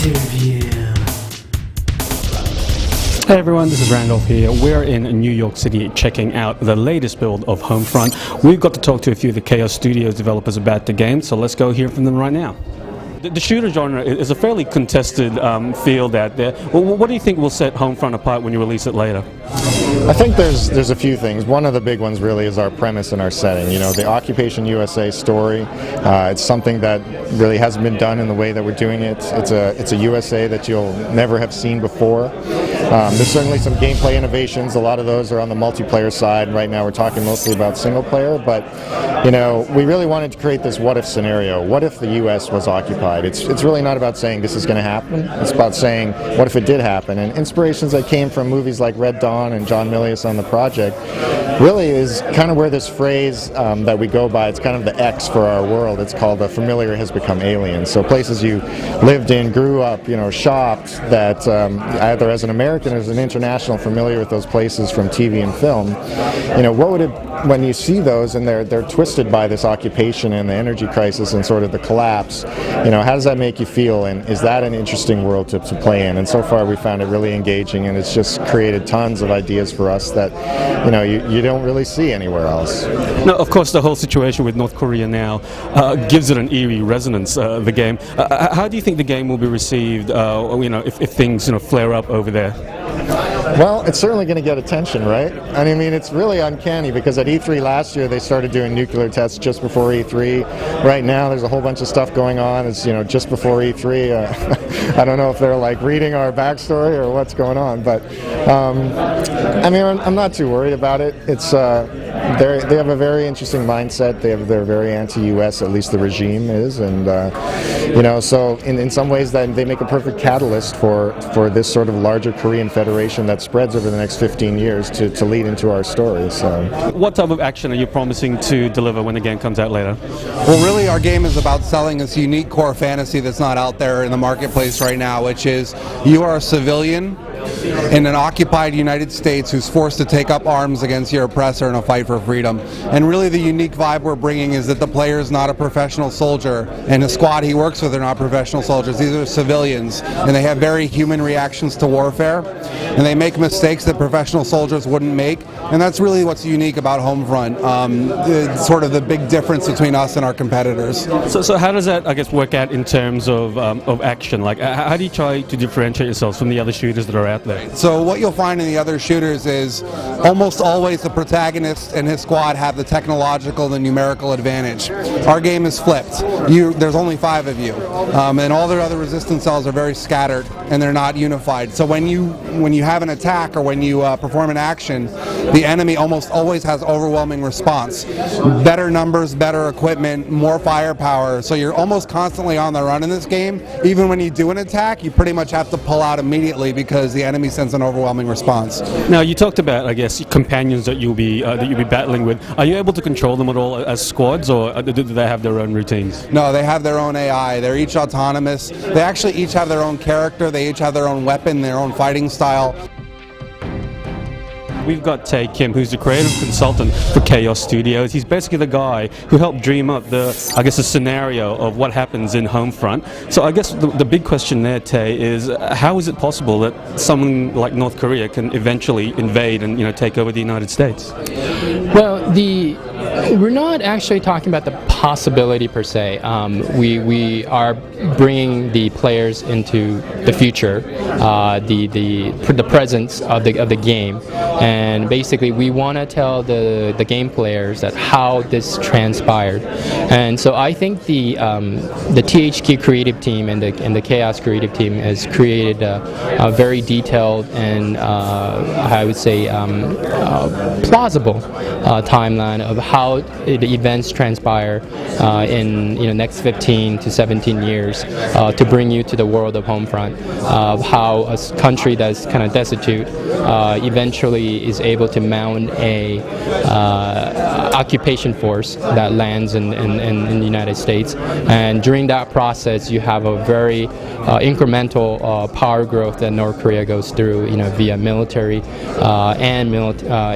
Interview. Hey everyone, this is Randolph here. We're in New York City checking out the latest build of Homefront. We've got to talk to a few of the Chaos Studios developers about the game, so let's go hear from them right now. The shooter genre is a fairly contested field out there. Well, what do you think will set Homefront apart when you release it later? I think there's a few things. One of the big ones really is our premise and our setting. You know, the Occupation USA story. It's something that really hasn't been done in the way that we're doing it. It's a USA that you'll never have seen before. There's certainly some gameplay innovations. A lot of those are on the multiplayer side. Right now we're talking mostly about single player, but you know, we really wanted to create this what if scenario. What if the US was occupied? It's really not about saying this is going to happen. It's about saying what if it did happen. And inspirations that came from movies like Red Dawn and John Milius on the project really is kind of where this phrase that we go by, it's kind of the X for our world. It's called the familiar has become alien. So places you lived in, grew up, you know, shopped, that either as an American or as an international familiar with those places from TV and film, you know, what would it, when you see those and they're twisted by this occupation and the energy crisis and sort of the collapse, you know, how does that make you feel, and is that an interesting world to play in? And so far we found it really engaging, and it's just created tons of ideas for us that, you know, you don't really see anywhere else. Now, of course, the whole situation with North Korea now gives it an eerie resonance, the game. How do you think the game will be received, you know, if things, you know, flare up over there? Well, it's certainly going to get attention, right? I mean, it's really uncanny because at E3 last year they started doing nuclear tests just before E3. Right now there's a whole bunch of stuff going on. It's, you know, just before E3. I don't know if they're like reading our backstory or what's going on, but I mean, I'm not too worried about it. It's they have a very interesting mindset. They're very anti-US, at least the regime is, and you know, so in some ways that they make a perfect catalyst for this sort of larger Korean Federation that spreads over the next 15 years to lead into our story. So, what type of action are you promising to deliver when the game comes out later? Well, really, our game is about selling this unique core fantasy that's not out there in the marketplace right now, which is you are a civilian in an occupied United States who's forced to take up arms against your oppressor in a fight for freedom. And really the unique vibe we're bringing is that the player is not a professional soldier, and the squad he works with are not professional soldiers. These are civilians, and they have very human reactions to warfare, and they make mistakes that professional soldiers wouldn't make, and that's really what's unique about Homefront. It's sort of the big difference between us and our competitors. So how does that, I guess, work out in terms of action? Like, how do you try to differentiate yourselves from the other shooters that are out there? So what you'll find in the other shooters is almost always the protagonist and his squad have the technological and numerical advantage. Our game is flipped. There's only 5 of you, and all their other resistance cells are very scattered and they're not unified. So when you have an attack or when you perform an action, the enemy almost always has overwhelming response. Better numbers, better equipment, more firepower. So you're almost constantly on the run in this game. Even when you do an attack, you pretty much have to pull out immediately because the enemy sends an overwhelming response. Now, you talked about, I guess, companions that you'll be battling with. Are you able to control them at all as squads, or do they have their own routines? No, they have their own AI. They're each autonomous. They actually each have their own character. They each have their own weapon, their own fighting style. We've got Tae Kim, who's the creative consultant for Chaos Studios. He's basically the guy who helped dream up the scenario of what happens in Homefront. So I guess the big question there, Tae, is how is it possible that someone like North Korea can eventually invade and, you know, take over the United States? Well, we're not actually talking about the possibility per se. We are bringing the players into the future, the presence of the game, and basically we want to tell the game players that how this transpired. And so I think the THQ creative team and the Chaos creative team has created a very detailed and I would say plausible timeline of how the events transpire in next 15 to 17 years to bring you to the world of Homefront, of how a country that's kind of destitute eventually is able to mount a occupation force that lands in the United States, and during that process you have a very incremental power growth that North Korea goes through, via military and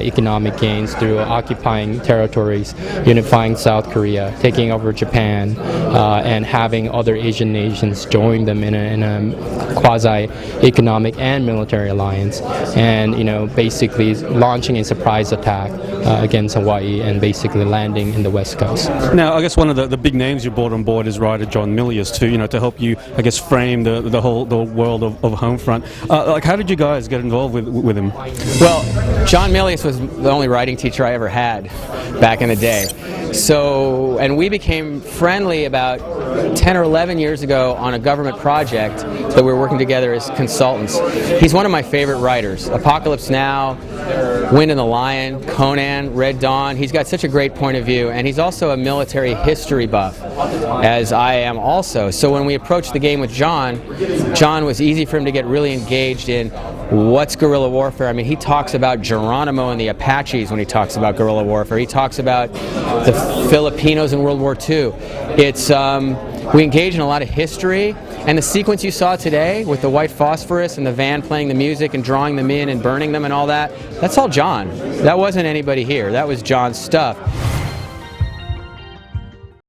economic gains through occupying territories territories, unifying South Korea, taking over Japan, and having other Asian nations join them in a quasi-economic and military alliance, and basically launching a surprise attack against Hawaii and basically landing in the West Coast. Now, I guess one of the big names you brought on board is writer John Milius to help you, I guess, frame the world of Homefront. Like, how did you guys get involved with him? Well, John Milius was the only writing teacher I ever had back in the day. So, and we became friendly about 10 or 11 years ago on a government project that we were working together as consultants. He's one of my favorite writers. Apocalypse Now, Wind and the Lion, Conan, Red Dawn. He's got such a great point of view, and he's also a military history buff, as I am also. So when we approached the game with John was easy for him to get really engaged in what's guerrilla warfare. I mean, he talks about Geronimo and the Apaches when he talks about guerrilla warfare. He talks about the Filipinos in World War II. We engage in a lot of history, and the sequence you saw today with the white phosphorus and the van playing the music and drawing them in and burning them and all that, that's all John. That wasn't anybody here. That was John's stuff.